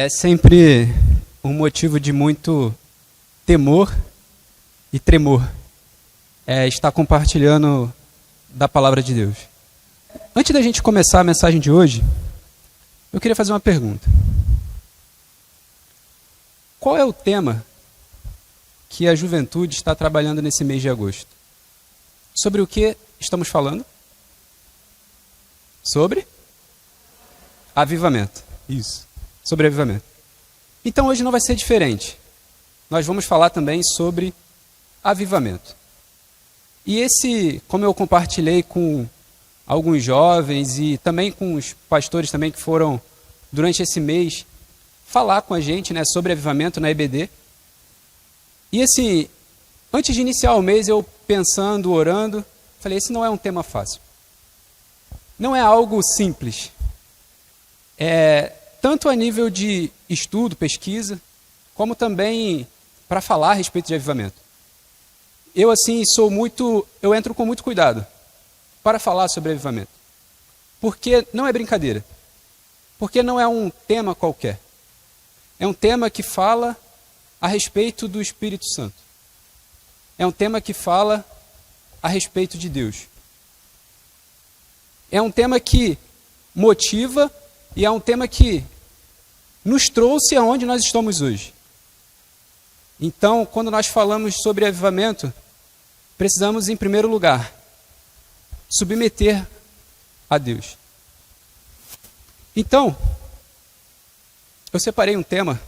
É sempre um motivo de muito temor e tremor estar compartilhando da palavra de Deus. Antes da gente começar a mensagem de hoje, eu queria fazer uma pergunta. Qual é o tema que a juventude está trabalhando nesse mês de agosto? Sobre o que estamos falando? Sobre? Avivamento. Isso. Sobre avivamento. Então hoje não vai ser diferente. Nós vamos falar também sobre avivamento. E como eu compartilhei com alguns jovens e também com os pastores também que foram durante esse mês falar com a gente, sobre avivamento na EBD. E assim, antes de iniciar o mês, eu pensando, orando, falei, esse não é um tema fácil. Não é algo simples. Tanto a nível de estudo, pesquisa, como também para falar a respeito de avivamento. Eu entro com muito cuidado para falar sobre avivamento. Porque não é brincadeira. Porque não é um tema qualquer. É um tema que fala a respeito do Espírito Santo. É um tema que fala a respeito de Deus. É um tema que motiva e é um tema que nos trouxe aonde nós estamos hoje. Então, quando nós falamos sobre avivamento, precisamos, em primeiro lugar, submeter a Deus. Então, eu separei um tema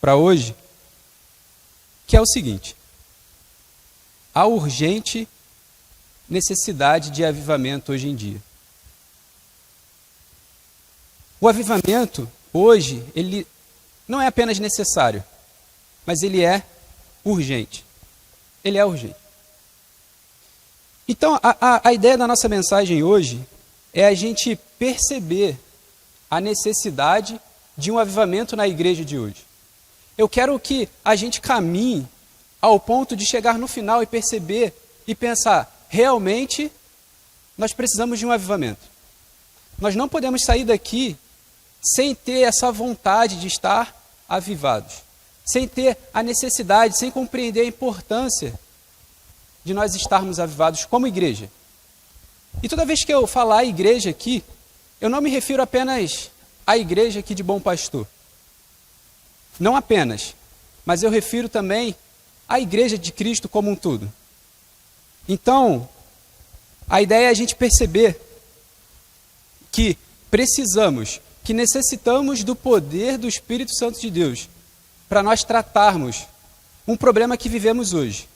para hoje, que é o seguinte: a urgente necessidade de avivamento hoje em dia. O avivamento, hoje, ele não é apenas necessário, mas ele é urgente. Ele é urgente. Então, a ideia da nossa mensagem hoje é a gente perceber a necessidade de um avivamento na igreja de hoje. Eu quero que a gente caminhe ao ponto de chegar no final e perceber e pensar, realmente, nós precisamos de um avivamento. Nós não podemos sair daqui sem ter essa vontade de estar avivados, sem ter a necessidade, sem compreender a importância de nós estarmos avivados como igreja. E toda vez que eu falar igreja aqui, eu não me refiro apenas à igreja aqui de Bom Pastor. Não apenas, mas eu refiro também à igreja de Cristo como um todo. Então, a ideia é a gente perceber que que necessitamos do poder do Espírito Santo de Deus para nós tratarmos um problema que vivemos hoje.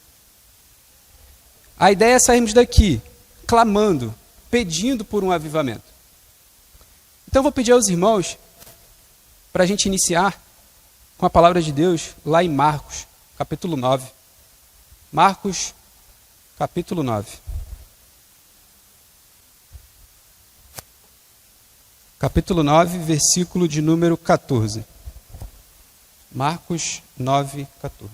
A ideia é sairmos daqui clamando, pedindo por um avivamento. Então vou pedir aos irmãos para a gente iniciar com a palavra de Deus lá em Marcos, capítulo 9. Marcos, capítulo 9. Capítulo 9, versículo de número 14. Marcos 9, 14.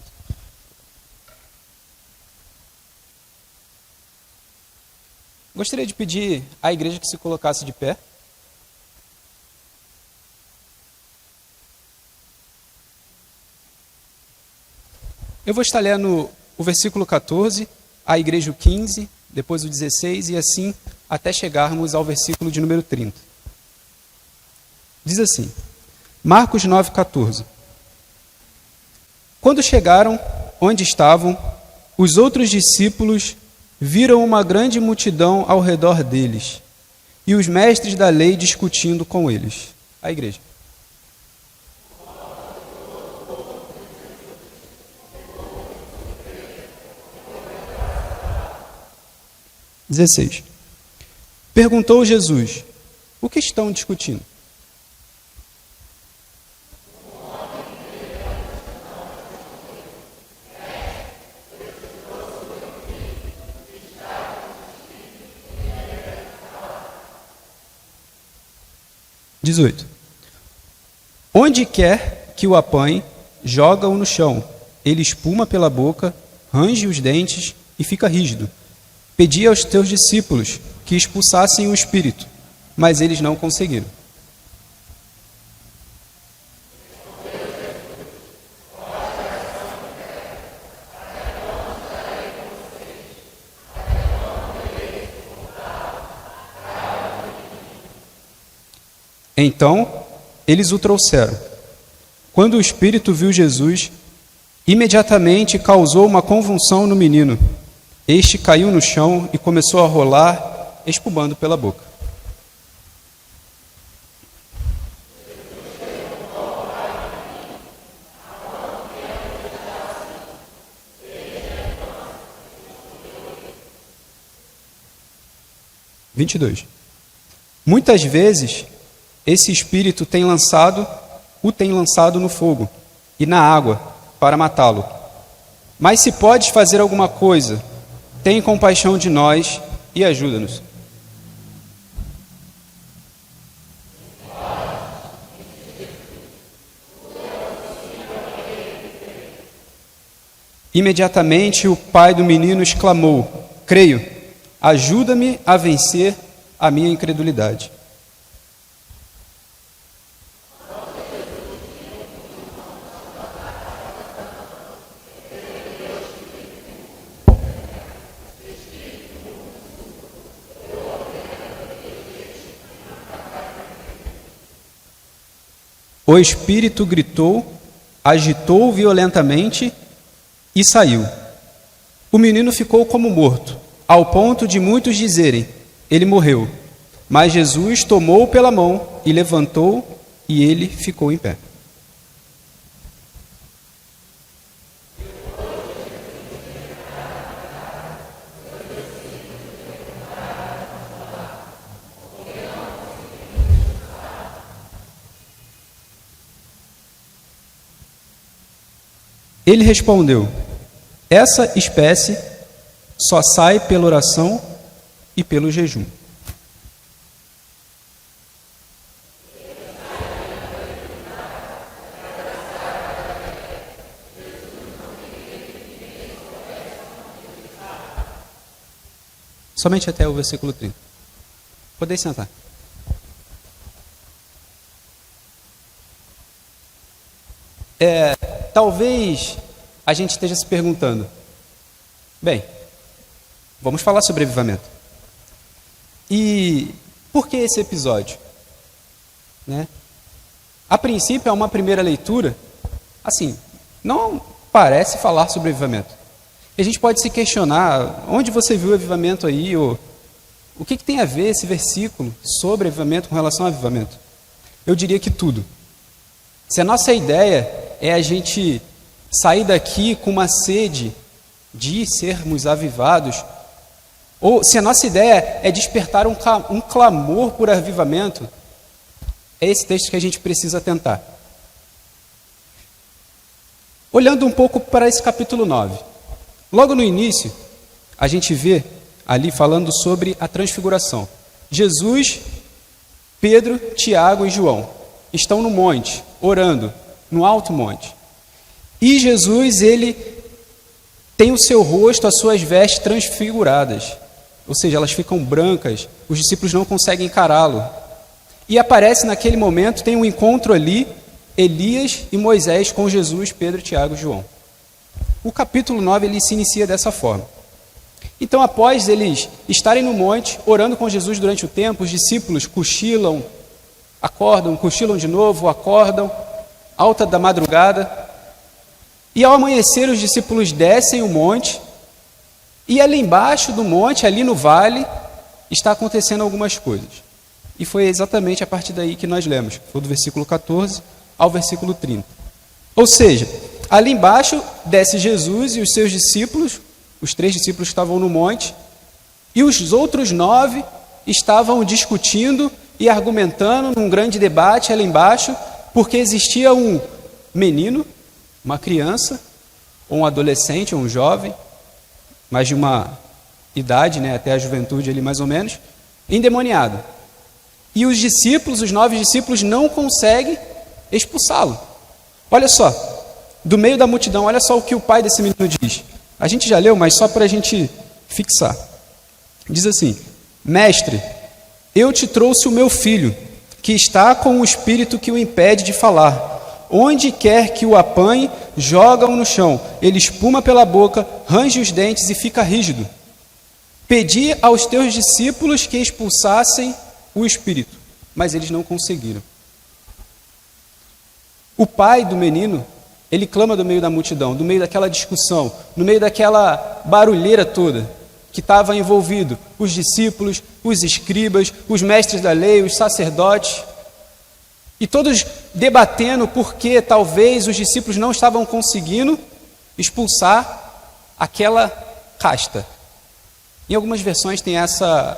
Gostaria de pedir à igreja que se colocasse de pé. Eu vou estar lendo o versículo 14, a igreja o 15, depois o 16 e assim até chegarmos ao versículo de número 30. Diz assim, Marcos 9, 14. Quando chegaram onde estavam, os outros discípulos viram uma grande multidão ao redor deles e os mestres da lei discutindo com eles. A igreja. (16) Perguntou Jesus, o que estão discutindo? (18) Onde quer que o apanhe, joga-o no chão. Ele espuma pela boca, range os dentes e fica rígido. Pedi aos teus discípulos que expulsassem o espírito, mas eles não conseguiram. Então, eles o trouxeram. Quando o espírito viu Jesus, imediatamente causou uma convulsão no menino. Este caiu no chão e começou a rolar, espumando pela boca. Muitas vezes, esse espírito o tem lançado no fogo e na água para matá-lo. Mas se podes fazer alguma coisa, tem compaixão de nós e ajuda-nos. Imediatamente o pai do menino exclamou: creio, ajuda-me a vencer a minha incredulidade. O espírito gritou, agitou violentamente e saiu. O menino ficou como morto, ao ponto de muitos dizerem: ele morreu. Mas Jesus tomou-o pela mão e levantou, e ele ficou em pé. Ele respondeu: essa espécie só sai pela oração e pelo jejum. Somente até o versículo 30. Podem sentar. Talvez a gente esteja se perguntando: bem, vamos falar sobre avivamento. E por que esse episódio? Né? A princípio, é uma primeira leitura, assim, não parece falar sobre avivamento. E a gente pode se questionar: onde você viu o avivamento aí? Ou o que tem a ver esse versículo sobre avivamento com relação ao avivamento? Eu diria que tudo. Se a nossa ideia é a gente sair daqui com uma sede de sermos avivados, ou se a nossa ideia é despertar um clamor por avivamento, é esse texto que a gente precisa tentar. Olhando um pouco para esse capítulo 9, logo no início, a gente vê ali falando sobre a transfiguração. Jesus, Pedro, Tiago e João estão no monte, orando, no alto monte. E Jesus, ele tem o seu rosto, as suas vestes transfiguradas. Ou seja, elas ficam brancas, os discípulos não conseguem encará-lo. E aparece naquele momento, tem um encontro ali, Elias e Moisés com Jesus, Pedro, Tiago e João. O capítulo 9, ele se inicia dessa forma. Então, após eles estarem no monte, orando com Jesus durante o tempo, os discípulos cochilam, acordam, cochilam de novo, acordam, alta da madrugada, e ao amanhecer os discípulos descem o monte, e ali embaixo do monte, ali no vale, está acontecendo algumas coisas. E foi exatamente a partir daí que nós lemos, foi do versículo 14 ao versículo 30. Ou seja, ali embaixo desce Jesus e os seus discípulos, os 3 discípulos que estavam no monte, e os outros 9 estavam discutindo e argumentando num grande debate ali embaixo, porque existia um menino, uma criança, ou um adolescente, ou um jovem, mais de uma idade, né, até a juventude ali mais ou menos, endemoniado. E os discípulos, os 9 discípulos, não conseguem expulsá-lo. Olha só, do meio da multidão, olha só o que o pai desse menino diz. A gente já leu, mas só para a gente fixar. Diz assim: mestre, eu te trouxe o meu filho, que está com um espírito que o impede de falar. Onde quer que o apanhe, joga-o no chão. Ele espuma pela boca, range os dentes e fica rígido. Pedi aos teus discípulos que expulsassem o espírito, mas eles não conseguiram. O pai do menino, ele clama do meio da multidão, do meio daquela discussão, no meio daquela barulheira toda que estava envolvido os discípulos, os escribas, os mestres da lei, os sacerdotes, e todos debatendo porque talvez os discípulos não estavam conseguindo expulsar aquela casta. Em algumas versões tem essa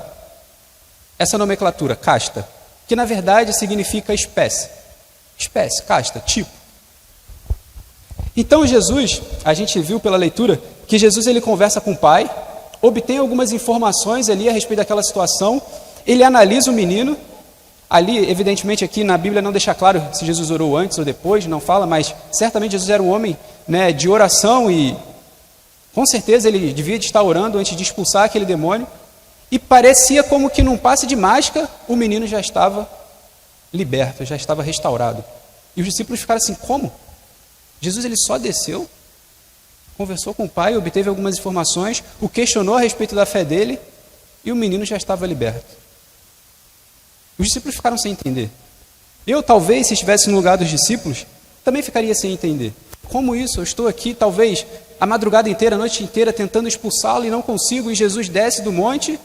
nomenclatura, casta, que na verdade significa espécie, casta, tipo. Então Jesus, a gente viu pela leitura, que Jesus ele conversa com o pai, obtém algumas informações ali a respeito daquela situação, ele analisa o menino, ali evidentemente aqui na Bíblia não deixa claro se Jesus orou antes ou depois, não fala, mas certamente Jesus era um homem, né, de oração e com certeza ele devia estar orando antes de expulsar aquele demônio, e parecia como que num passe de mágica o menino já estava liberto, já estava restaurado. E os discípulos ficaram assim, como? Jesus ele só desceu, conversou com o pai, obteve algumas informações, o questionou a respeito da fé dele, e o menino já estava liberto. Os discípulos ficaram sem entender. Eu, talvez, se estivesse no lugar dos discípulos, também ficaria sem entender. Como isso? Eu estou aqui, talvez, a madrugada inteira, a noite inteira, tentando expulsá-lo e não consigo, e Jesus desce do monte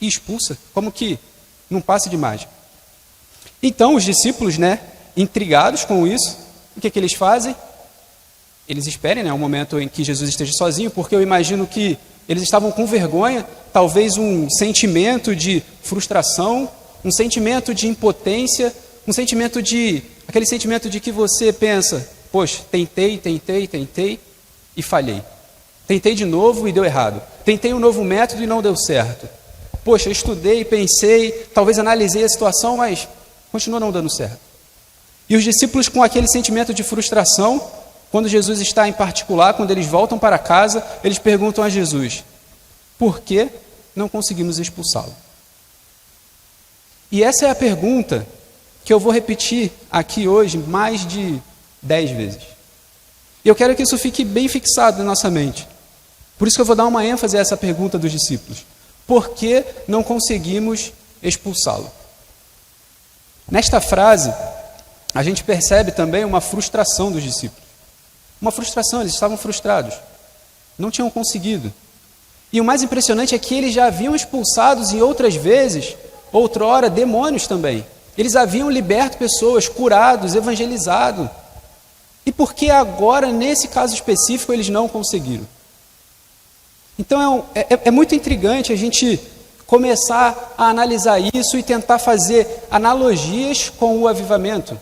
e expulsa, como que num passe de mágica. Então, os discípulos, né, intrigados com isso, o que eles fazem? Eles esperem, né, o momento em que Jesus esteja sozinho, porque eu imagino que eles estavam com vergonha, talvez um sentimento de frustração, um sentimento de impotência, aquele sentimento de que você pensa, poxa, tentei e falhei. Tentei de novo e deu errado. Tentei um novo método e não deu certo. Poxa, estudei, pensei, talvez analisei a situação, mas continua não dando certo. E os discípulos com aquele sentimento de frustração, quando Jesus está em particular, quando eles voltam para casa, eles perguntam a Jesus, por que não conseguimos expulsá-lo? E essa é a pergunta que eu vou repetir aqui hoje mais de 10 vezes. E eu quero que isso fique bem fixado na nossa mente. Por isso que eu vou dar uma ênfase a essa pergunta dos discípulos. Por que não conseguimos expulsá-lo? Nesta frase, a gente percebe também uma frustração dos discípulos. Uma frustração, eles estavam frustrados. Não tinham conseguido. E o mais impressionante é que eles já haviam expulsados em outras vezes, outrora, demônios também. Eles haviam liberto pessoas, curados, evangelizado. E por que agora, nesse caso específico, eles não conseguiram? Então é muito intrigante a gente começar a analisar isso e tentar fazer analogias com o avivamento.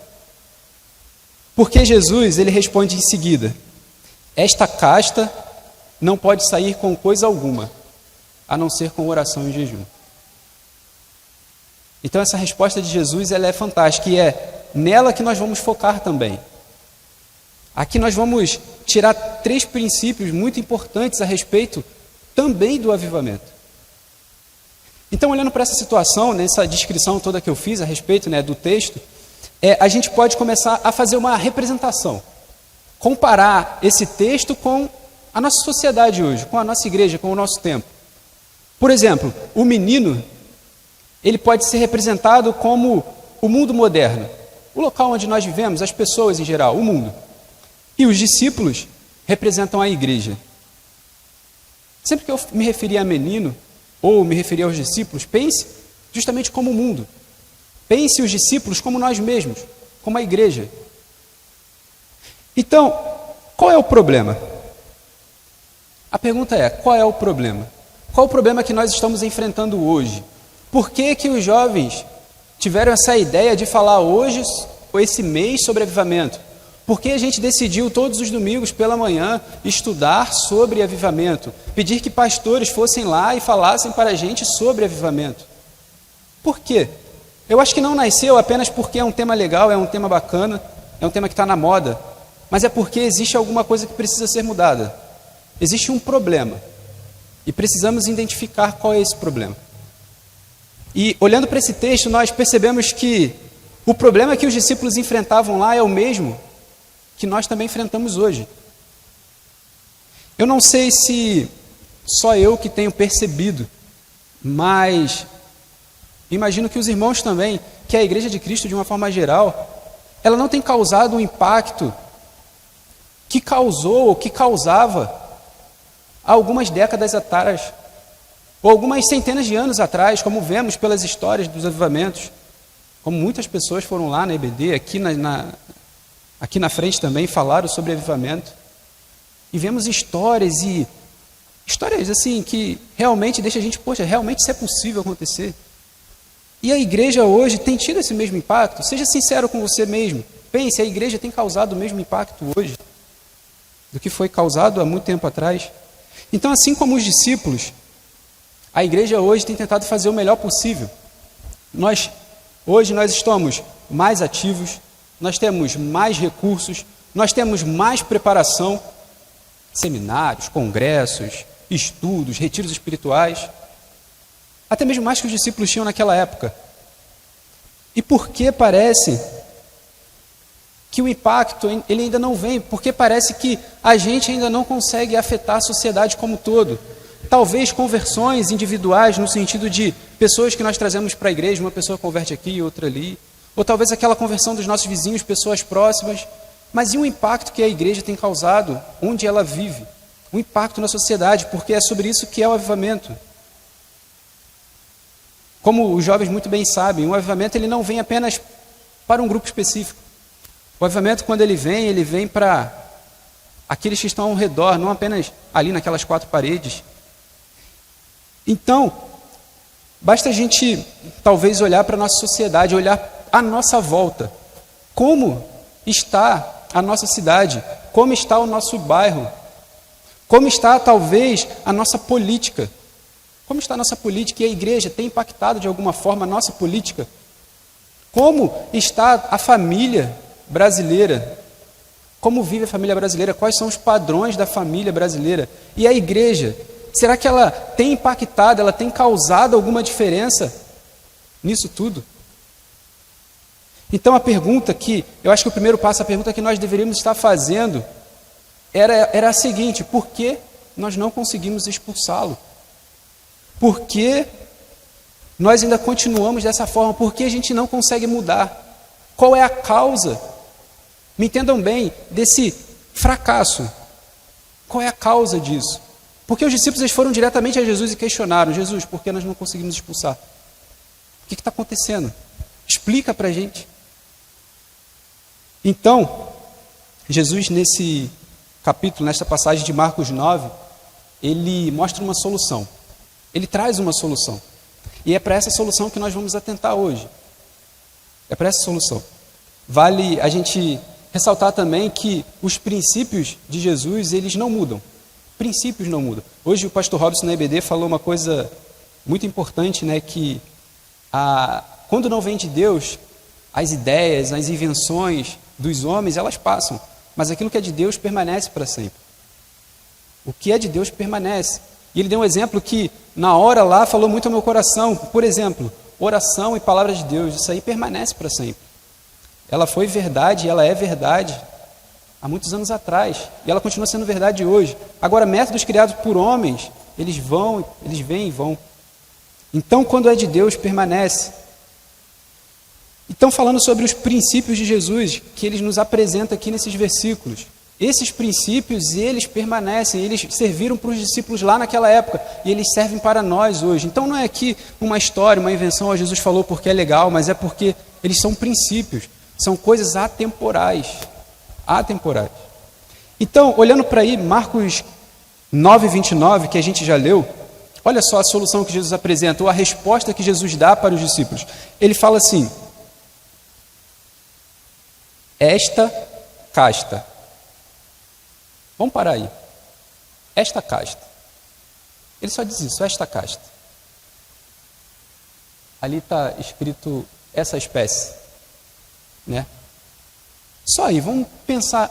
Porque Jesus, ele responde em seguida, esta casta não pode sair com coisa alguma, a não ser com oração e jejum. Então essa resposta de Jesus, ela é fantástica e é nela que nós vamos focar também. Aqui nós vamos tirar 3 princípios muito importantes a respeito também do avivamento. Então, olhando para essa situação, nessa descrição toda que eu fiz a respeito, né, do texto, a gente pode começar a fazer uma representação, comparar esse texto com a nossa sociedade hoje, com a nossa igreja, com o nosso tempo. Por exemplo, o menino, ele pode ser representado como o mundo moderno, o local onde nós vivemos, as pessoas em geral, o mundo. E os discípulos representam a igreja. Sempre que eu me referir a menino, ou me referir aos discípulos, pense justamente como o mundo. Pense os discípulos como nós mesmos, como a igreja. Então, qual é o problema? A pergunta é, qual é o problema? Qual o problema que nós estamos enfrentando hoje? Por que que os jovens tiveram essa ideia de falar hoje, ou esse mês, sobre avivamento? Por que a gente decidiu todos os domingos pela manhã estudar sobre avivamento? Pedir que pastores fossem lá e falassem para a gente sobre avivamento? Por quê? Eu acho que não nasceu apenas porque é um tema legal, é um tema bacana, é um tema que está na moda, mas é porque existe alguma coisa que precisa ser mudada. Existe um problema e precisamos identificar qual é esse problema. E olhando para esse texto, nós percebemos que o problema que os discípulos enfrentavam lá é o mesmo que nós também enfrentamos hoje. Eu não sei se só eu que tenho percebido, mas imagino que os irmãos também, que a Igreja de Cristo, de uma forma geral, ela não tem causado um impacto que causou ou que causava há algumas décadas atrás, ou algumas centenas de anos atrás, como vemos pelas histórias dos avivamentos, como muitas pessoas foram lá na EBD, aqui na frente também falaram sobre avivamento, e vemos histórias assim que realmente deixam a gente, poxa, realmente isso é possível acontecer. E a igreja hoje tem tido esse mesmo impacto? Seja sincero com você mesmo. Pense, a igreja tem causado o mesmo impacto hoje do que foi causado há muito tempo atrás. Então, assim como os discípulos, a igreja hoje tem tentado fazer o melhor possível. Hoje nós estamos mais ativos, nós temos mais recursos, nós temos mais preparação, seminários, congressos, estudos, retiros espirituais, até mesmo mais que os discípulos tinham naquela época. E por que parece que o impacto ele ainda não vem? Porque parece que a gente ainda não consegue afetar a sociedade como um todo. Talvez conversões individuais, no sentido de pessoas que nós trazemos para a igreja, uma pessoa converte aqui, outra ali, ou talvez aquela conversão dos nossos vizinhos, pessoas próximas. Mas e o impacto que a igreja tem causado onde ela vive? O impacto na sociedade, porque é sobre isso que é o avivamento. Como os jovens muito bem sabem, o avivamento ele não vem apenas para um grupo específico. O avivamento, quando ele vem para aqueles que estão ao redor, não apenas ali naquelas 4 paredes. Então, basta a gente talvez olhar para a nossa sociedade, olhar à nossa volta. Como está a nossa cidade? Como está o nosso bairro? Como está talvez a nossa política? Como está a nossa política? E a igreja tem impactado de alguma forma a nossa política? Como está a família brasileira? Como vive a família brasileira? Quais são os padrões da família brasileira? E a igreja, será que ela tem impactado, ela tem causado alguma diferença nisso tudo? Então a pergunta que, eu acho que o primeiro passo, a pergunta que nós deveríamos estar fazendo era a seguinte: por que nós não conseguimos expulsá-lo? Por que nós ainda continuamos dessa forma? Por que a gente não consegue mudar? Qual é a causa? Me entendam bem, desse fracasso. Qual é a causa disso? Porque os discípulos eles foram diretamente a Jesus e questionaram: Jesus, por que nós não conseguimos expulsar? O que está acontecendo? Explica para a gente. Então, Jesus nesse capítulo, nesta passagem de Marcos 9, ele mostra uma solução. Ele traz uma solução. E é para essa solução que nós vamos atentar hoje. É para essa solução. Vale a gente ressaltar também que os princípios de Jesus, eles não mudam. Princípios não mudam. Hoje o pastor Robson na EBD falou uma coisa muito importante, né, que quando não vem de Deus, as ideias, as invenções dos homens, elas passam. Mas aquilo que é de Deus permanece para sempre. O que é de Deus permanece. E ele deu um exemplo que, na hora lá, falou muito ao meu coração. Por exemplo, oração e palavra de Deus, isso aí permanece para sempre. Ela foi verdade, ela é verdade há muitos anos atrás. E ela continua sendo verdade hoje. Agora, métodos criados por homens, eles vêm e vão. Então, quando é de Deus, permanece. Então, falando sobre os princípios de Jesus, que ele nos apresenta aqui nesses versículos. Esses princípios, eles permanecem, eles serviram para os discípulos lá naquela época, e eles servem para nós hoje. Então não é aqui uma história, uma invenção, ó, Jesus falou porque é legal, mas é porque eles são princípios, são coisas atemporais. Atemporais. Então, olhando para aí, Marcos 9, 29, que a gente já leu, olha só a solução que Jesus apresenta, ou a resposta que Jesus dá para os discípulos. Ele fala assim: esta casta. Vamos parar aí. Esta casta. Ele só diz isso, esta casta. Ali está escrito essa espécie. Né? Só aí, vamos pensar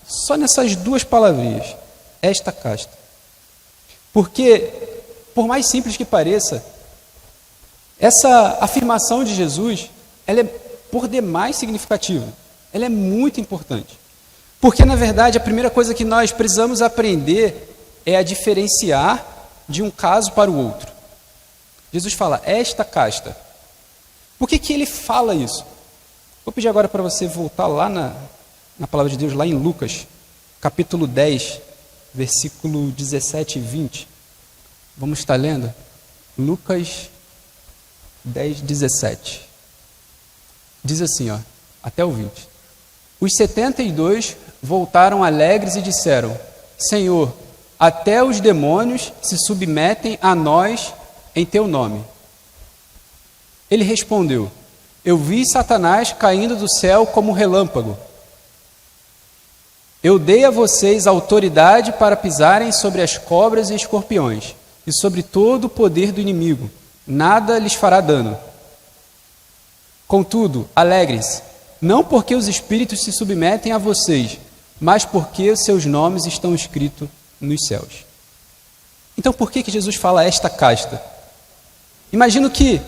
só nessas 2 palavrinhas. Esta casta. Porque, por mais simples que pareça, essa afirmação de Jesus, ela é por demais significativa. Ela é muito importante. Porque, na verdade, a primeira coisa que nós precisamos aprender é a diferenciar de um caso para o outro. Jesus fala, esta casta. Por que ele fala isso? Vou pedir agora para você voltar lá na palavra de Deus, lá em Lucas, capítulo 10, versículo 17 e 20. Vamos estar lendo? Lucas 10, 17. Diz assim, ó, até o 20. Os 72 voltaram alegres e disseram: Senhor, até os demônios se submetem a nós em teu nome. Ele respondeu: Eu vi Satanás caindo do céu como um relâmpago. Eu dei a vocês autoridade para pisarem sobre as cobras e escorpiões, e sobre todo o poder do inimigo. Nada lhes fará dano. Contudo, alegrem-se, não porque os espíritos se submetem a vocês, mas porque os seus nomes estão escritos nos céus. Então, por que Jesus fala esta casta? Imagino que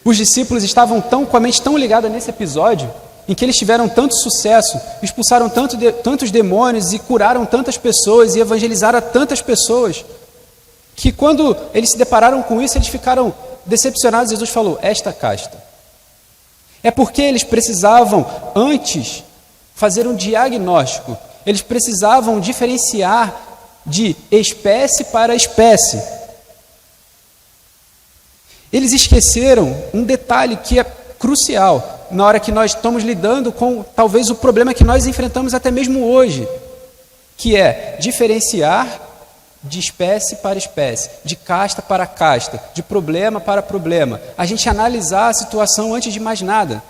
os discípulos estavam com a mente tão ligada nesse episódio, em que eles tiveram tanto sucesso, expulsaram tantos demônios e curaram tantas pessoas e evangelizaram tantas pessoas, que quando eles se depararam com isso, eles ficaram decepcionados. Jesus falou, esta casta. É porque eles precisavam, antes, fazer um diagnóstico. Eles precisavam diferenciar de espécie para espécie. Eles esqueceram um detalhe que é crucial na hora que nós estamos lidando com talvez o problema que nós enfrentamos até mesmo hoje, que é diferenciar de espécie para espécie, de casta para casta, de problema para problema. A gente analisar a situação antes de mais nada.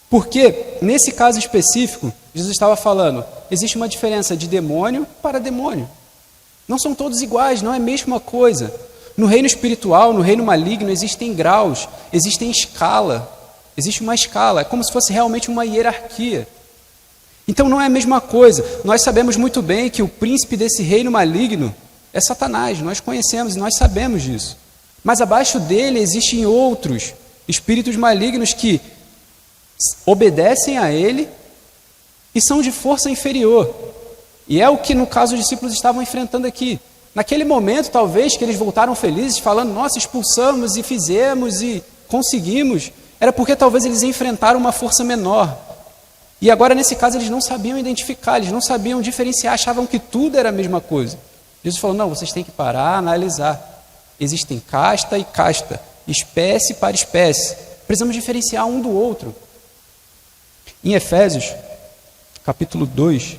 Porque, nesse caso específico, Jesus estava falando, existe uma diferença de demônio para demônio. Não são todos iguais, não é a mesma coisa. No reino espiritual, no reino maligno, existem graus, existem escala. Existe uma escala, é como se fosse realmente uma hierarquia. Então não é a mesma coisa. Nós sabemos muito bem que o príncipe desse reino maligno é Satanás, nós conhecemos e nós sabemos disso. Mas abaixo dele existem outros espíritos malignos que obedecem a ele e são de força inferior. E é o que, no caso, os discípulos estavam enfrentando aqui. Naquele momento, talvez, que eles voltaram felizes, falando, nossa, expulsamos e fizemos e conseguimos, era porque talvez eles enfrentaram uma força menor. E agora, nesse caso, eles não sabiam identificar, eles não sabiam diferenciar, achavam que tudo era a mesma coisa. Jesus falou, não, vocês têm que parar, analisar. Existem casta e casta, espécie para espécie. Precisamos diferenciar um do outro. Em Efésios, capítulo 2,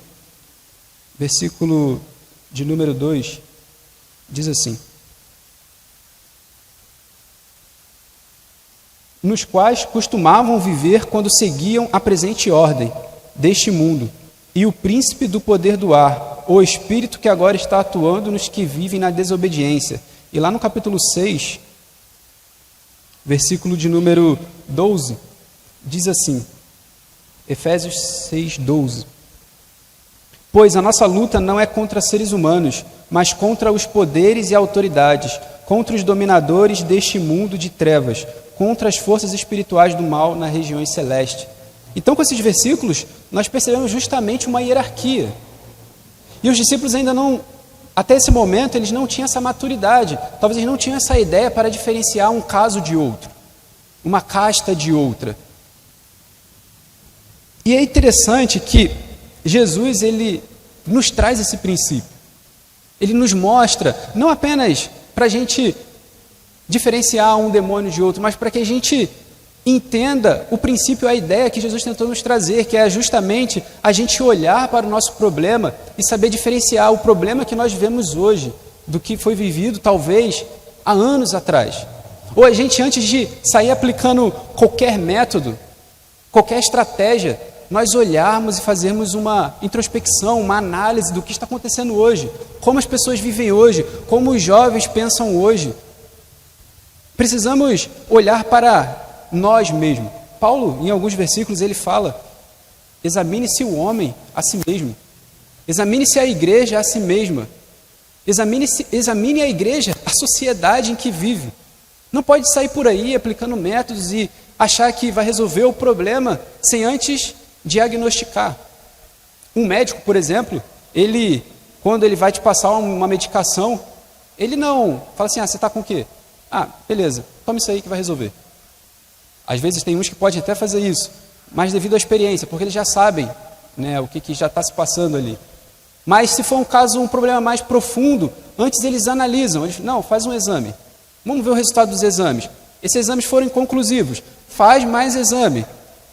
versículo de número 2, diz assim: nos quais costumavam viver quando seguiam a presente ordem deste mundo, e o príncipe do poder do ar, o espírito que agora está atuando nos que vivem na desobediência. E lá no capítulo 6, versículo de número 12, diz assim, Efésios 6, 12. Pois a nossa luta não é contra seres humanos, mas contra os poderes e autoridades, contra os dominadores deste mundo de trevas, contra as forças espirituais do mal nas regiões celestes. Então, com esses versículos, nós percebemos justamente uma hierarquia. E os discípulos ainda não, até esse momento, eles não tinham essa maturidade. Talvez eles não tinham essa ideia para diferenciar um caso de outro, uma casta de outra. E é interessante que Jesus, ele nos traz esse princípio. Ele nos mostra, não apenas para a gente diferenciar um demônio de outro, mas para que a gente entenda o princípio, a ideia que Jesus tentou nos trazer, que é justamente a gente olhar para o nosso problema e saber diferenciar o problema que nós vivemos hoje do que foi vivido talvez há anos atrás. Ou a gente, antes de sair aplicando qualquer método, qualquer estratégia, nós olharmos e fazermos uma introspecção, uma análise do que está acontecendo hoje, como as pessoas vivem hoje, como os jovens pensam hoje. Precisamos olhar para nós mesmos. Paulo, em alguns versículos, ele fala, examine-se o homem a si mesmo, examine-se a igreja a si mesma, examine a igreja, a sociedade em que vive. Não pode sair por aí aplicando métodos e achar que vai resolver o problema sem antes diagnosticar. Um médico, por exemplo, ele, quando ele vai te passar uma medicação, ele não fala assim, você está com o quê? Beleza, toma isso aí que vai resolver. Às vezes tem uns que podem até fazer isso, mas devido à experiência, porque eles já sabem, né, o que já está se passando ali. Mas se for um problema mais profundo, antes eles analisam, não, faz um exame, vamos ver o resultado dos exames. Esses exames foram inconclusivos, faz mais exame.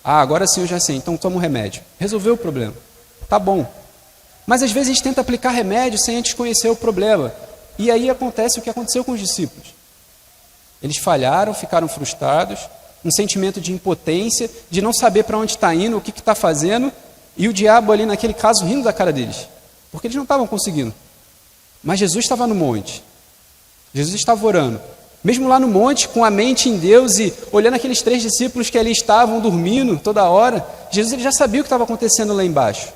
Agora sim eu já sei, então toma um remédio. Resolveu o problema, tá bom. Mas às vezes a gente tenta aplicar remédio sem antes conhecer o problema. E aí acontece o que aconteceu com os discípulos. Eles falharam, ficaram frustrados, um sentimento de impotência, de não saber para onde está indo, o que está fazendo, e o diabo ali naquele caso rindo da cara deles, porque eles não estavam conseguindo. Mas Jesus estava no monte, Jesus estava orando, mesmo lá no monte, com a mente em Deus e olhando aqueles 3 discípulos que ali estavam dormindo toda hora, Jesus ele já sabia o que estava acontecendo lá embaixo.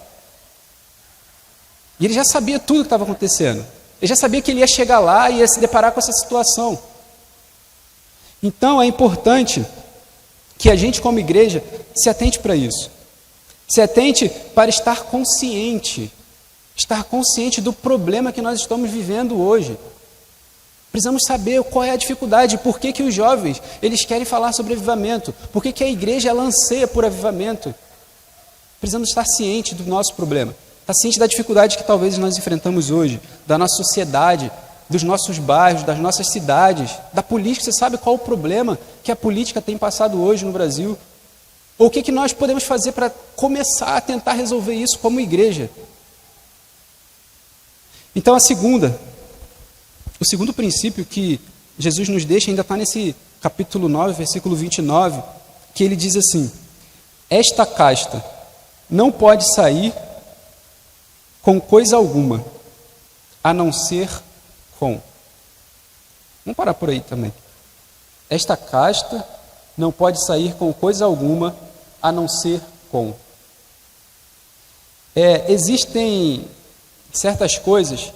E ele já sabia tudo o que estava acontecendo. Ele já sabia que ele ia chegar lá e ia se deparar com essa situação. Então é importante que a gente, como igreja, se atente para isso. Se atente para estar consciente do problema que nós estamos vivendo hoje. Precisamos saber qual é a dificuldade, por que os jovens eles querem falar sobre avivamento, por que a igreja ela anseia por avivamento. Precisamos estar cientes do nosso problema, estar ciente da dificuldade que talvez nós enfrentamos hoje, da nossa sociedade, dos nossos bairros, das nossas cidades, da política. Você sabe qual o problema que a política tem passado hoje no Brasil? Ou o que nós podemos fazer para começar a tentar resolver isso como igreja? Então o segundo princípio que Jesus nos deixa, ainda está nesse capítulo 9, versículo 29, que ele diz assim: esta casta não pode sair com coisa alguma, a não ser com. Vamos parar por aí também. Esta casta não pode sair com coisa alguma, a não ser com. Existem certas coisas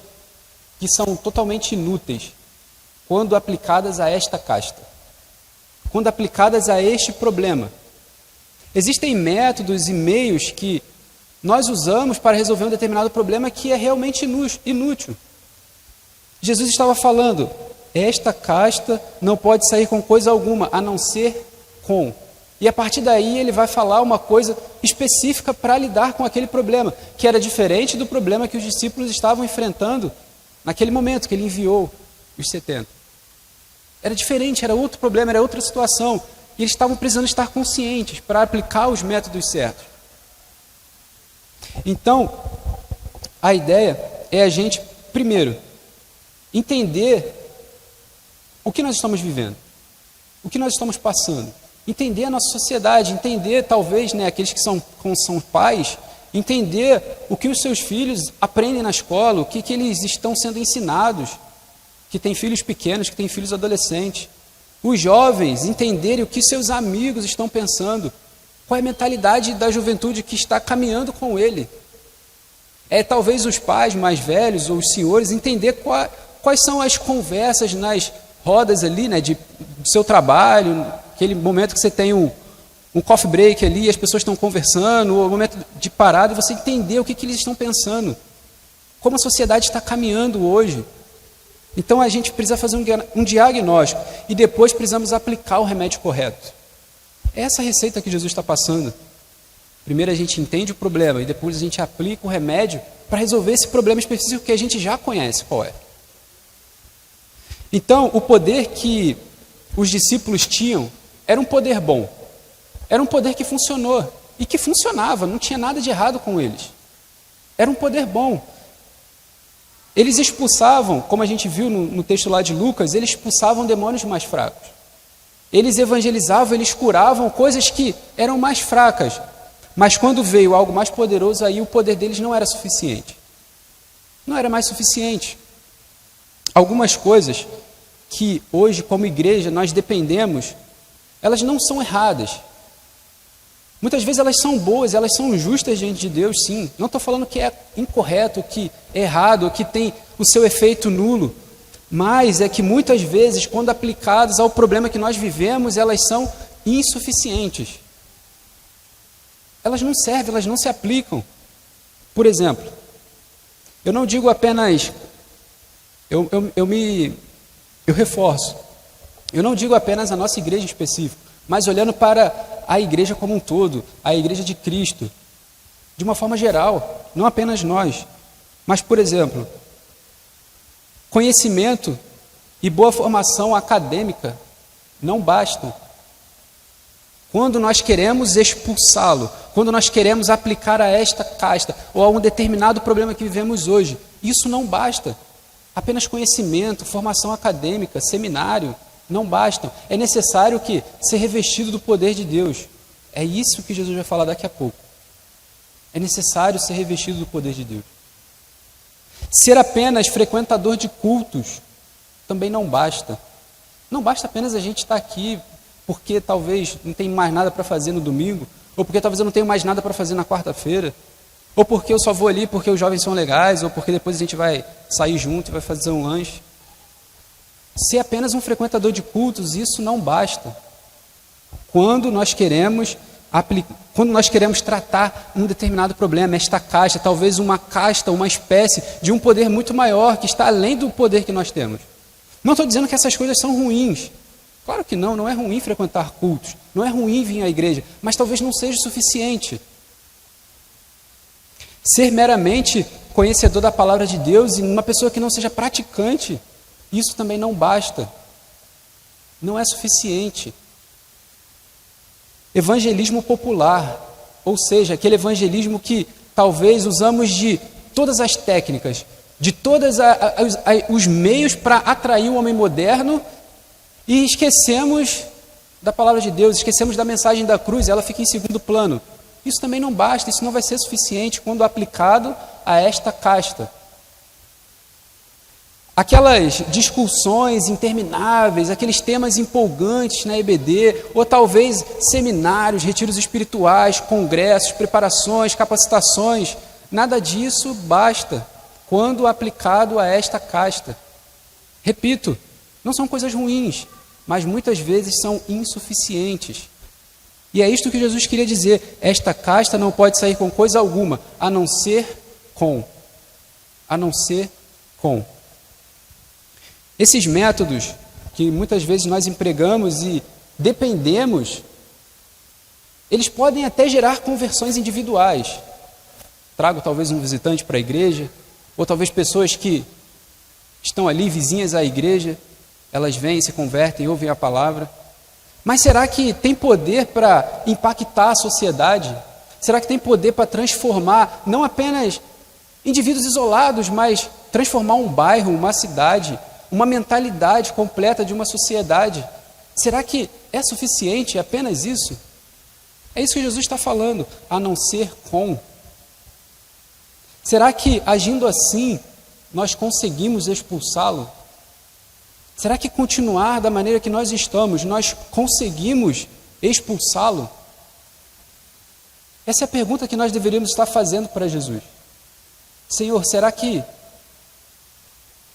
que são totalmente inúteis quando aplicadas a esta casta, quando aplicadas a este problema. Existem métodos e meios que nós usamos para resolver um determinado problema que é realmente inútil. Jesus estava falando, esta casta não pode sair com coisa alguma, a não ser com. E a partir daí ele vai falar uma coisa específica para lidar com aquele problema, que era diferente do problema que os discípulos estavam enfrentando naquele momento que ele enviou os 70. Era diferente, era outro problema, era outra situação. E eles estavam precisando estar conscientes para aplicar os métodos certos. Então, a ideia é a gente, primeiro, entender o que nós estamos vivendo, o que nós estamos passando, entender a nossa sociedade, entender talvez, aqueles que são pais, entender o que os seus filhos aprendem na escola, o que eles estão sendo ensinados, que têm filhos pequenos, que têm filhos adolescentes. Os jovens entenderem o que seus amigos estão pensando, qual é a mentalidade da juventude que está caminhando com ele. Talvez os pais mais velhos ou os senhores entender quais são as conversas nas rodas ali, do seu trabalho, aquele momento que você tem um coffee break ali, as pessoas estão conversando, ou o momento de parada, e você entender o que eles estão pensando, como a sociedade está caminhando hoje. Então a gente precisa fazer um diagnóstico e depois precisamos aplicar o remédio correto. É essa receita que Jesus está passando. Primeiro a gente entende o problema e depois a gente aplica o remédio para resolver esse problema específico que a gente já conhece qual é. Então o poder que os discípulos tinham era um poder bom. Era um poder que funcionou e que funcionava, não tinha nada de errado com eles. Era um poder bom. Eles expulsavam, como a gente viu no texto lá de Lucas, eles expulsavam demônios mais fracos. Eles evangelizavam, eles curavam coisas que eram mais fracas. Mas quando veio algo mais poderoso, aí o poder deles não era suficiente. Não era mais suficiente. Algumas coisas que hoje, como igreja, nós dependemos, elas não são erradas. Muitas vezes elas são boas, elas são justas diante de Deus, sim. Não estou falando que é incorreto, que é errado, que tem o seu efeito nulo. Mas é que muitas vezes, quando aplicadas ao problema que nós vivemos, elas são insuficientes. Elas não servem, elas não se aplicam. Por exemplo, eu não digo apenas... Eu reforço. Eu não digo apenas a nossa igreja em específico, mas olhando para a igreja como um todo, a igreja de Cristo, de uma forma geral, não apenas nós. Mas, por exemplo, conhecimento e boa formação acadêmica não bastam. Quando nós queremos expulsá-lo, quando nós queremos aplicar a esta casta ou a um determinado problema que vivemos hoje, isso não basta. Apenas conhecimento, formação acadêmica, seminário, não bastam. É necessário que ser revestido do poder de Deus. É isso que Jesus vai falar daqui a pouco. É necessário ser revestido do poder de Deus. Ser apenas frequentador de cultos também não basta. Não basta apenas a gente estar aqui porque talvez não tem mais nada para fazer no domingo, ou porque talvez eu não tenha mais nada para fazer na quarta-feira, ou porque eu só vou ali porque os jovens são legais, ou porque depois a gente vai sair junto e vai fazer um lanche. Ser apenas um frequentador de cultos, isso não basta. Quando nós queremos tratar um determinado problema, esta casta, talvez uma casta, uma espécie de um poder muito maior, que está além do poder que nós temos. Não estou dizendo que essas coisas são ruins. Claro que não, não é ruim frequentar cultos, não é ruim vir à igreja, mas talvez não seja o suficiente. Ser meramente conhecedor da palavra de Deus e uma pessoa que não seja praticante, isso também não basta. Não é suficiente. Evangelismo popular, ou seja, aquele evangelismo que talvez usamos de todas as técnicas, de todos os meios para atrair o homem moderno e esquecemos da palavra de Deus, esquecemos da mensagem da cruz, ela fica em segundo plano. Isso também não basta, isso não vai ser suficiente quando aplicado a esta casta. Aquelas discussões intermináveis, aqueles temas empolgantes na EBD, ou talvez seminários, retiros espirituais, congressos, preparações, capacitações, nada disso basta quando aplicado a esta casta. Repito, não são coisas ruins, mas muitas vezes são insuficientes. E é isto que Jesus queria dizer, esta casta não pode sair com coisa alguma, a não ser com. Esses métodos que muitas vezes nós empregamos e dependemos, eles podem até gerar conversões individuais. Trago talvez um visitante para a igreja, ou talvez pessoas que estão ali vizinhas à igreja, elas vêm, se convertem, ouvem a palavra. Mas será que tem poder para impactar a sociedade? Será que tem poder para transformar não apenas indivíduos isolados, mas transformar um bairro, uma cidade, uma mentalidade completa de uma sociedade? Será que é suficiente apenas isso? É isso que Jesus está falando, a não ser com. Será que agindo assim nós conseguimos expulsá-lo? Será que continuar da maneira que nós estamos, nós conseguimos expulsá-lo? Essa é a pergunta que nós deveríamos estar fazendo para Jesus. Senhor, será que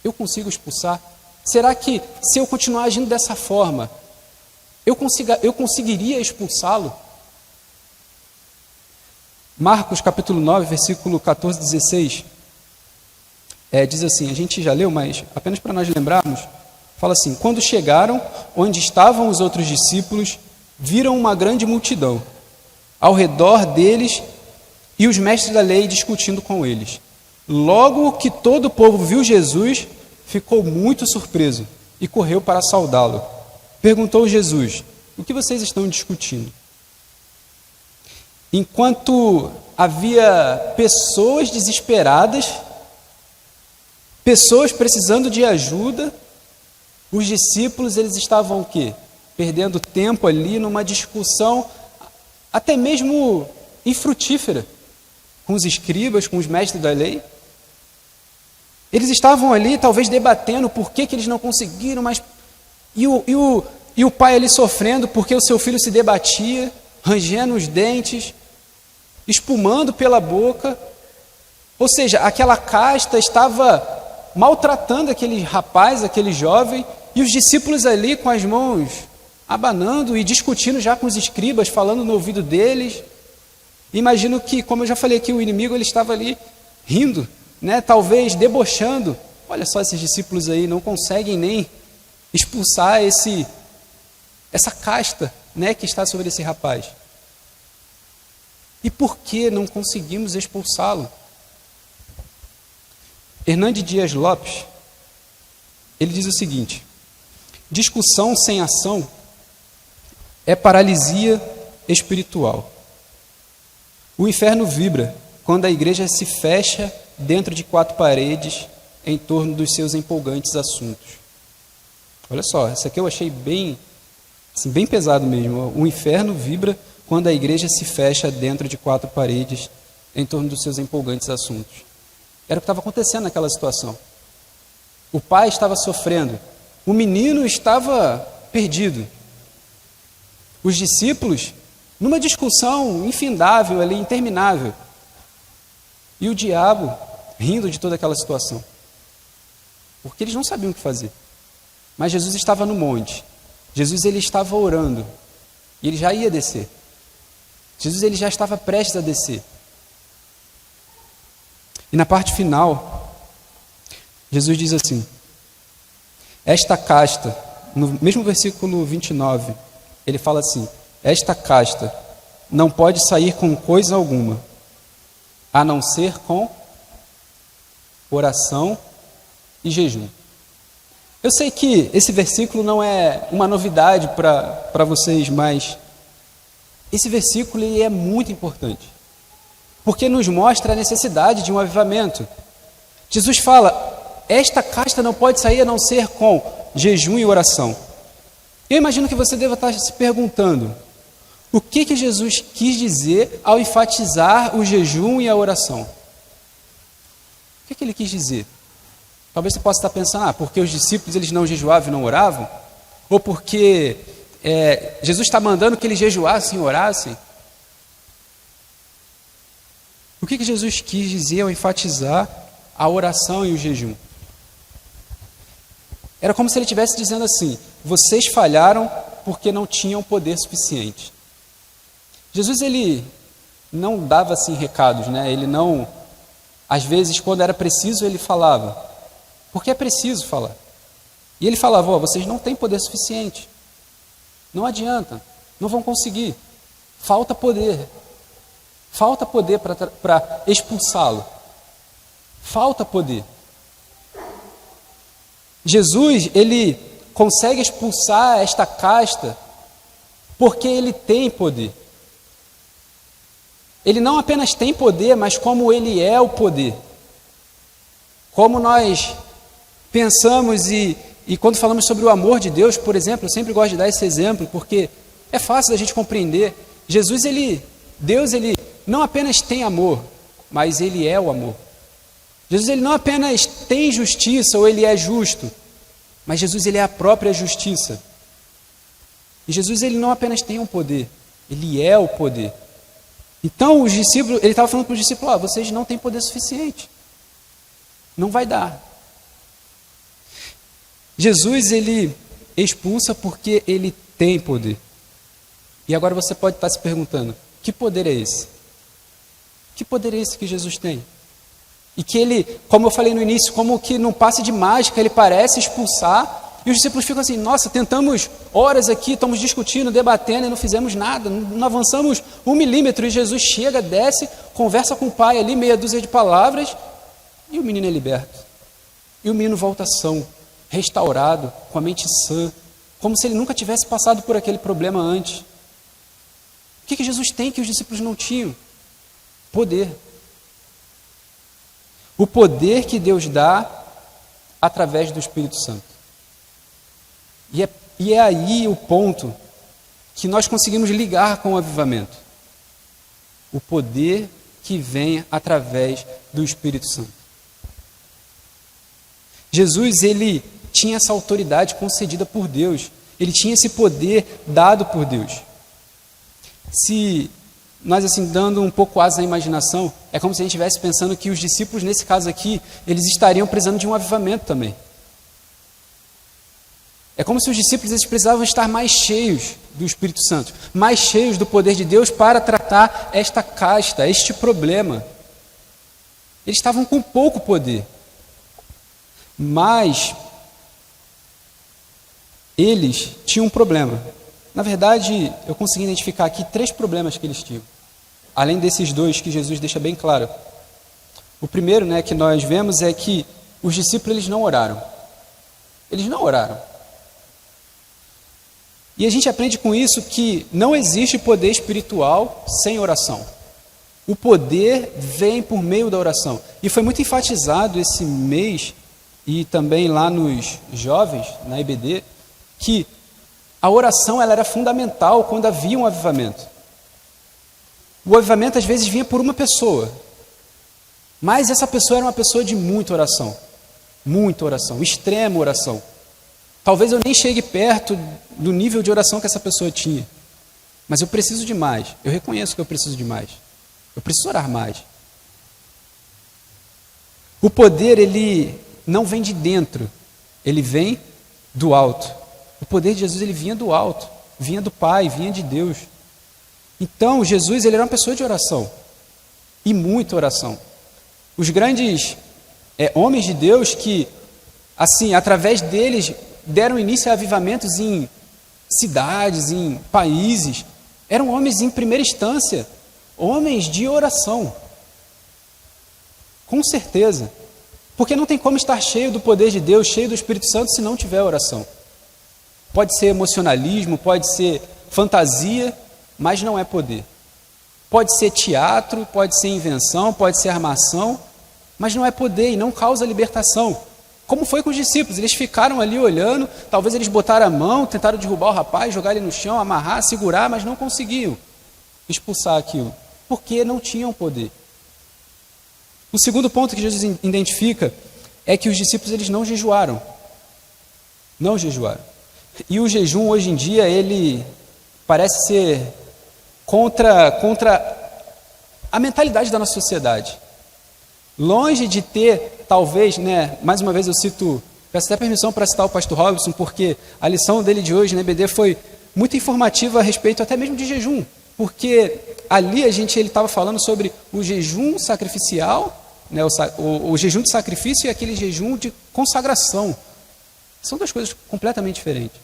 eu consigo expulsar? Será que se eu continuar agindo dessa forma, eu conseguiria expulsá-lo? Marcos capítulo 9, versículo 14 e 16, diz assim, a gente já leu, mas apenas para nós lembrarmos, fala assim, quando chegaram onde estavam os outros discípulos, viram uma grande multidão ao redor deles e os mestres da lei discutindo com eles. Logo que todo o povo viu Jesus, ficou muito surpreso e correu para saudá-lo. Perguntou Jesus, o que vocês estão discutindo? Enquanto havia pessoas desesperadas, pessoas precisando de ajuda, os discípulos, eles estavam o quê? Perdendo tempo ali numa discussão até mesmo infrutífera com os escribas, com os mestres da lei. Eles estavam ali talvez debatendo por que eles não conseguiram, mas e o pai ali sofrendo porque o seu filho se debatia, rangendo os dentes, espumando pela boca. Ou seja, aquela casta estava maltratando aquele rapaz, aquele jovem, e os discípulos ali com as mãos abanando e discutindo já com os escribas, falando no ouvido deles. Imagino que, como eu já falei aqui, o inimigo ele estava ali rindo, né? Talvez debochando. Olha só, esses discípulos aí não conseguem nem expulsar essa casta, né, que está sobre esse rapaz. E por que não conseguimos expulsá-lo? Hernandes Dias Lopes, ele diz o seguinte: discussão sem ação é paralisia espiritual. O inferno vibra quando a igreja se fecha dentro de 4 paredes em torno dos seus empolgantes assuntos. Olha só, essa aqui eu achei bem pesado mesmo. O inferno vibra quando a igreja se fecha dentro de 4 paredes em torno dos seus empolgantes assuntos. Era o que estava acontecendo naquela situação. O pai estava sofrendo, o menino estava perdido. Os discípulos, numa discussão infindável ali, interminável. E o diabo rindo de toda aquela situação. Porque eles não sabiam o que fazer. Mas Jesus estava no monte. Jesus ele estava orando. E ele já ia descer. Jesus ele já estava prestes a descer. E na parte final, Jesus diz assim: esta casta, no mesmo versículo 29, ele fala assim: esta casta não pode sair com coisa alguma, a não ser com oração e jejum. Eu sei que esse versículo não é uma novidade para vocês, mas esse versículo ele é muito importante, porque nos mostra a necessidade de um avivamento. Jesus fala: esta casta não pode sair a não ser com jejum e oração. Eu imagino que você deva estar se perguntando: o que Jesus quis dizer ao enfatizar o jejum e a oração? O que ele quis dizer? Talvez você possa estar pensando: porque os discípulos eles não jejuavam e não oravam? Ou porque Jesus está mandando que eles jejuassem e orassem? O que Jesus quis dizer ao enfatizar a oração e o jejum? Era como se ele estivesse dizendo assim: vocês falharam porque não tinham poder suficiente. Jesus ele não dava assim recados, né? Ele não, às vezes quando era preciso ele falava, porque é preciso falar. E ele falava: vocês não têm poder suficiente, não adianta, não vão conseguir, falta poder para expulsá-lo, falta poder. Jesus ele consegue expulsar esta casta porque ele tem poder. Ele não apenas tem poder, mas como ele é o poder. Como nós pensamos e quando falamos sobre o amor de Deus, por exemplo, eu sempre gosto de dar esse exemplo, porque é fácil da gente compreender. Deus ele não apenas tem amor, mas ele é o amor. Jesus ele não apenas tem justiça ou ele é justo, mas Jesus ele é a própria justiça. E Jesus ele não apenas tem um poder, ele é o poder. Então os discípulos, ele estava falando para os discípulos: vocês não têm poder suficiente, não vai dar. Jesus ele expulsa porque ele tem poder. E agora você pode estar se perguntando: que poder é esse? Que poder é esse que Jesus tem? E que ele, como eu falei no início, como que num passe de mágica ele parece expulsar, e os discípulos ficam assim: nossa, tentamos horas aqui, estamos discutindo, debatendo e não fizemos nada, não avançamos 1 milímetro, e Jesus chega, desce, conversa com o pai ali, meia dúzia de palavras, e o menino é liberto. E o menino volta são, restaurado, com a mente sã, como se ele nunca tivesse passado por aquele problema antes. O que Jesus tem que os discípulos não tinham? Poder. O poder que Deus dá através do Espírito Santo. E é aí o ponto que nós conseguimos ligar com o avivamento. O poder que vem através do Espírito Santo. Jesus, ele tinha essa autoridade concedida por Deus. Ele tinha esse poder dado por Deus. Se nós, assim, dando um pouco asa à imaginação, é como se a gente estivesse pensando que os discípulos, nesse caso aqui, eles estariam precisando de um avivamento também. É como se os discípulos eles precisavam estar mais cheios do Espírito Santo, mais cheios do poder de Deus para tratar esta casta, este problema. Eles estavam com pouco poder, mas eles tinham um problema. Na verdade, eu consegui identificar aqui 3 problemas que eles tinham. além desses dois que Jesus deixa bem claro. O primeiro, né, que nós vemos é que os discípulos eles não oraram. Eles não oraram. E a gente aprende com isso que não existe poder espiritual sem oração. O poder vem por meio da oração. E foi muito enfatizado esse mês, e também lá nos jovens, na EBD, que a oração ela era fundamental quando havia um avivamento. O avivamento às vezes vinha por uma pessoa, mas essa pessoa era uma pessoa de muita oração, extrema oração. Talvez eu nem chegue perto do nível de oração que essa pessoa tinha, mas eu preciso de mais, eu reconheço que eu preciso de mais, eu preciso orar mais. O poder, ele não vem de dentro, ele vem do alto. O poder de Jesus, ele vinha do alto, vinha do Pai, vinha de Deus. Então, Jesus, ele era uma pessoa de oração, e muita oração. Os grandes homens de Deus que, assim, através deles, deram início a avivamentos em cidades, em países, eram homens em primeira instância, homens de oração. Com certeza. Porque não tem como estar cheio do poder de Deus, cheio do Espírito Santo, se não tiver oração. Pode ser emocionalismo, pode ser fantasia, mas não é poder. Pode ser teatro, pode ser invenção, pode ser armação, mas não é poder e não causa libertação. Como foi com os discípulos, eles ficaram ali olhando, talvez eles botaram a mão, tentaram derrubar o rapaz, jogar ele no chão, amarrar, segurar, mas não conseguiam expulsar aquilo, porque não tinham poder. O segundo ponto que Jesus identifica é que os discípulos eles não jejuaram. Não jejuaram. E o jejum hoje em dia, ele parece ser contra a mentalidade da nossa sociedade. Longe de ter, talvez, né, mais uma vez eu cito, peço até permissão para citar o pastor Robson, porque a lição dele de hoje na EBD foi muito informativa a respeito até mesmo de jejum, porque ali ele estava falando sobre o jejum sacrificial, né, o jejum de sacrifício e aquele jejum de consagração. São duas coisas completamente diferentes.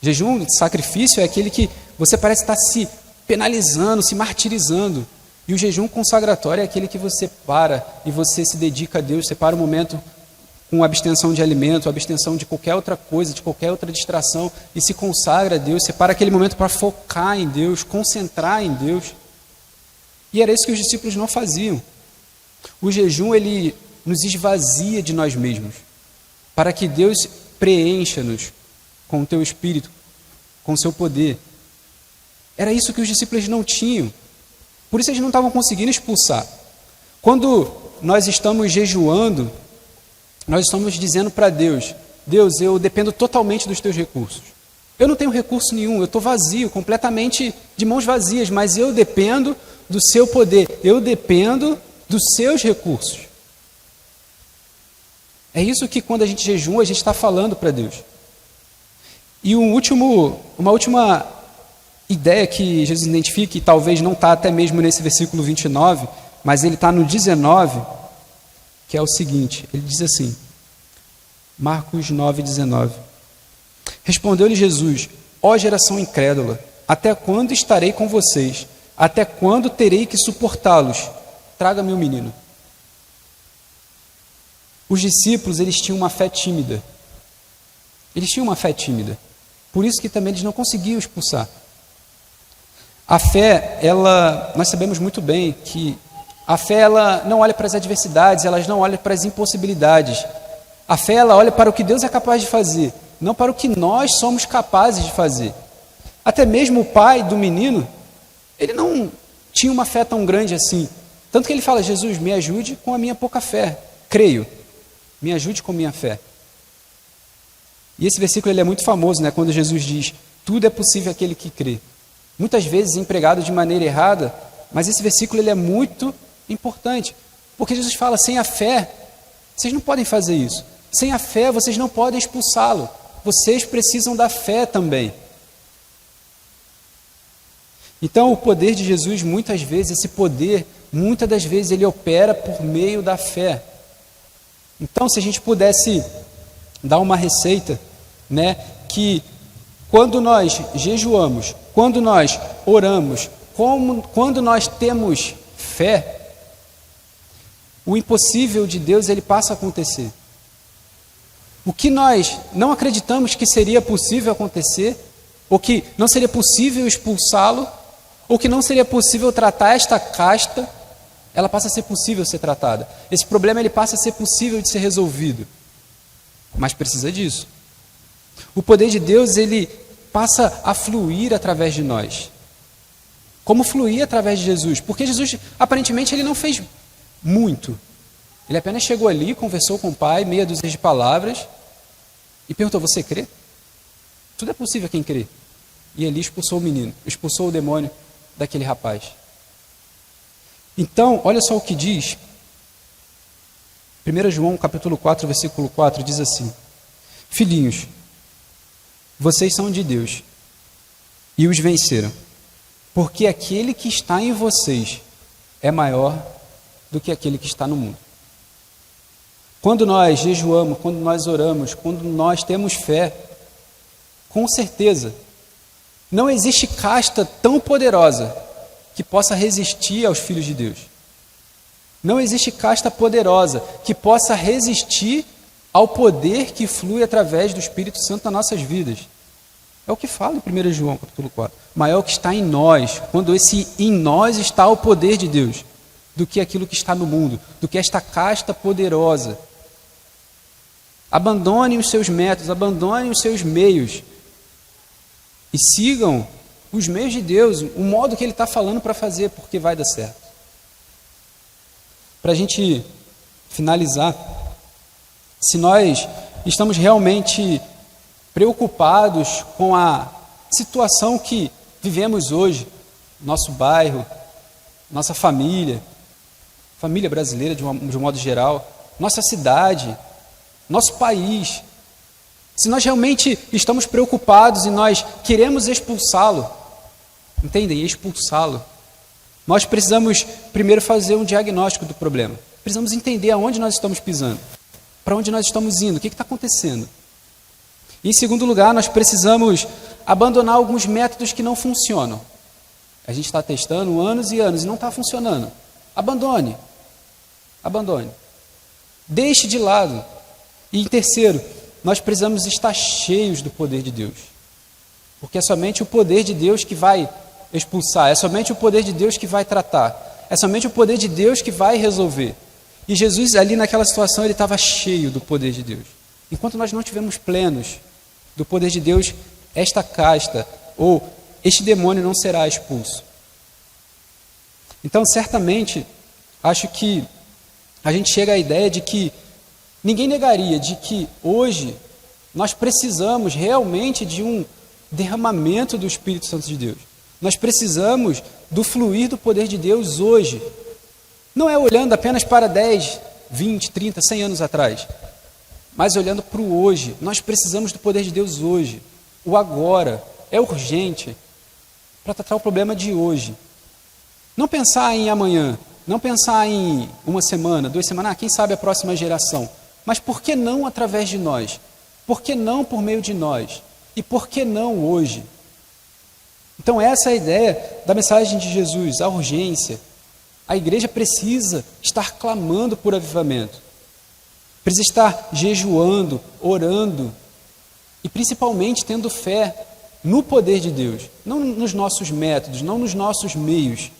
Jejum de sacrifício é aquele que você parece estar se penalizando, se martirizando. E o jejum consagratório é aquele que você para e você se dedica a Deus, você para um momento com abstenção de alimento, abstenção de qualquer outra coisa, de qualquer outra distração e se consagra a Deus, você para aquele momento para focar em Deus, concentrar em Deus. E era isso que os discípulos não faziam. O jejum, ele nos esvazia de nós mesmos, para que Deus preencha-nos com o teu Espírito, com o seu poder. Era isso que os discípulos não tinham. Por isso eles não estavam conseguindo expulsar. Quando nós estamos jejuando, nós estamos dizendo para Deus, Deus, eu dependo totalmente dos teus recursos. Eu não tenho recurso nenhum, eu estou vazio, completamente de mãos vazias, mas eu dependo do seu poder, eu dependo dos seus recursos. É isso que quando a gente jejua, a gente está falando para Deus. E uma última ideia que Jesus identifica, e talvez não está até mesmo nesse versículo 29, mas ele está no 19, que é o seguinte, ele diz assim, Marcos 9, 19. Respondeu-lhe Jesus, ó geração incrédula, até quando estarei com vocês? Até quando terei que suportá-los? Traga-me o menino. Os discípulos, eles tinham uma fé tímida. Eles tinham uma fé tímida. Por isso que também eles não conseguiam expulsar. A fé, nós sabemos muito bem que a fé, ela não olha para as adversidades, ela não olha para as impossibilidades. A fé, ela olha para o que Deus é capaz de fazer, não para o que nós somos capazes de fazer. Até mesmo o pai do menino, ele não tinha uma fé tão grande assim. Tanto que ele fala, Jesus, me ajude com a minha pouca fé. Creio, me ajude com a minha fé. E esse versículo ele é muito famoso, né? Quando Jesus diz, tudo é possível àquele que crê. Muitas vezes empregado de maneira errada, mas esse versículo ele é muito importante, porque Jesus fala, sem a fé, vocês não podem fazer isso. Sem a fé, vocês não podem expulsá-lo. Vocês precisam da fé também. Então, o poder de Jesus, muitas vezes, esse poder, muitas das vezes, ele opera por meio da fé. Então, se a gente pudesse dar uma receita, né, que quando nós jejuamos, quando nós oramos, quando nós temos fé, o impossível de Deus ele passa a acontecer. O que nós não acreditamos que seria possível acontecer, ou que não seria possível expulsá-lo, ou que não seria possível tratar esta casta, ela passa a ser possível ser tratada. Esse problema ele passa a ser possível de ser resolvido. Mas precisa disso. O poder de Deus ele passa a fluir através de nós. Como fluir através de Jesus? Porque Jesus, aparentemente, ele não fez muito. Ele apenas chegou ali, conversou com o Pai, meia dúzia de palavras, e perguntou, você crê? Tudo é possível a quem crê. E ali expulsou o menino, expulsou o demônio daquele rapaz. Então, olha só o que diz. 1 João capítulo 4, versículo 4, diz assim: Filhinhos, vocês são de Deus e os venceram, porque aquele que está em vocês é maior do que aquele que está no mundo. Quando nós jejuamos, quando nós oramos, quando nós temos fé, com certeza, não existe casta tão poderosa que possa resistir aos filhos de Deus. Não existe casta poderosa que possa resistir ao poder que flui através do Espírito Santo nas nossas vidas. É o que fala em 1 João capítulo 4. Maior que está em nós, quando esse em nós está o poder de Deus, do que aquilo que está no mundo, do que esta casta poderosa. Abandonem os seus métodos, abandonem os seus meios e sigam os meios de Deus, o modo que Ele está falando para fazer, porque vai dar certo. Para a gente finalizar, se nós estamos realmente preocupados com a situação que vivemos hoje, nosso bairro, nossa família brasileira de um modo geral, nossa cidade, nosso país, se nós realmente estamos preocupados e nós queremos expulsá-lo, entendem? Expulsá-lo, nós precisamos primeiro fazer um diagnóstico do problema. Precisamos entender aonde nós estamos pisando, para onde nós estamos indo, o que está acontecendo. E, em segundo lugar, nós precisamos abandonar alguns métodos que não funcionam. A gente está testando anos e anos e não está funcionando. Abandone. Deixe de lado. E, em terceiro, nós precisamos estar cheios do poder de Deus. Porque é somente o poder de Deus que vai expulsar, é somente o poder de Deus que vai tratar, é somente o poder de Deus que vai resolver. E Jesus ali naquela situação ele estava cheio do poder de Deus. Enquanto nós não estivermos plenos do poder de Deus, esta casta ou este demônio não será expulso. Então, certamente, acho que a gente chega à ideia de que ninguém negaria de que hoje nós precisamos realmente de um derramamento do Espírito Santo de Deus. Nós precisamos do fluir do poder de Deus hoje. Não é olhando apenas para 10, 20, 30, 100 anos atrás, mas olhando para o hoje. Nós precisamos do poder de Deus hoje. O agora é urgente para tratar o problema de hoje. Não pensar em amanhã, não pensar em uma semana, 2 semanas, quem sabe a próxima geração. Mas por que não através de nós? Por que não por meio de nós? E por que não hoje? Então essa é a ideia da mensagem de Jesus, a urgência. A igreja precisa estar clamando por avivamento. Precisa estar jejuando, orando e principalmente tendo fé no poder de Deus, não nos nossos métodos, não nos nossos meios.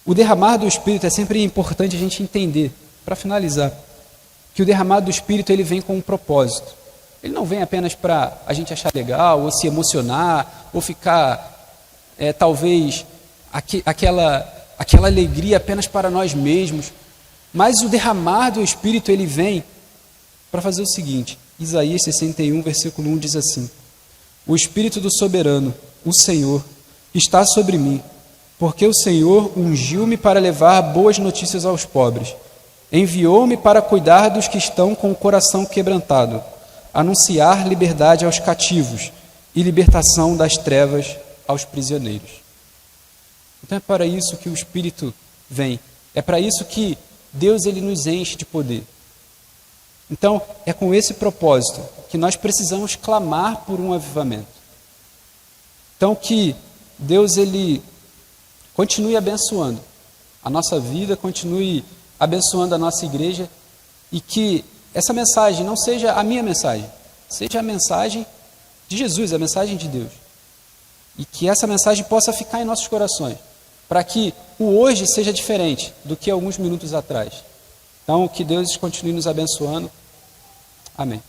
O derramar do Espírito é sempre importante a gente entender, para finalizar, que o derramar do Espírito ele vem com um propósito. Ele não vem apenas para a gente achar legal, ou se emocionar, ou ficar, talvez, aquela alegria apenas para nós mesmos. Mas o derramar do Espírito, ele vem para fazer o seguinte. Isaías 61, versículo 1 diz assim: O Espírito do Soberano, o Senhor, está sobre mim, porque o Senhor ungiu-me para levar boas notícias aos pobres. Enviou-me para cuidar dos que estão com o coração quebrantado, anunciar liberdade aos cativos e libertação das trevas aos prisioneiros. Então é para isso que o Espírito vem. É para isso que Deus ele nos enche de poder. Então é com esse propósito que nós precisamos clamar por um avivamento. Então que Deus, Ele continue abençoando a nossa vida, continue abençoando a nossa igreja, e que essa mensagem não seja a minha mensagem, seja a mensagem de Jesus, a mensagem de Deus. E que essa mensagem possa ficar em nossos corações, para que o hoje seja diferente do que alguns minutos atrás. Então, que Deus continue nos abençoando. Amém.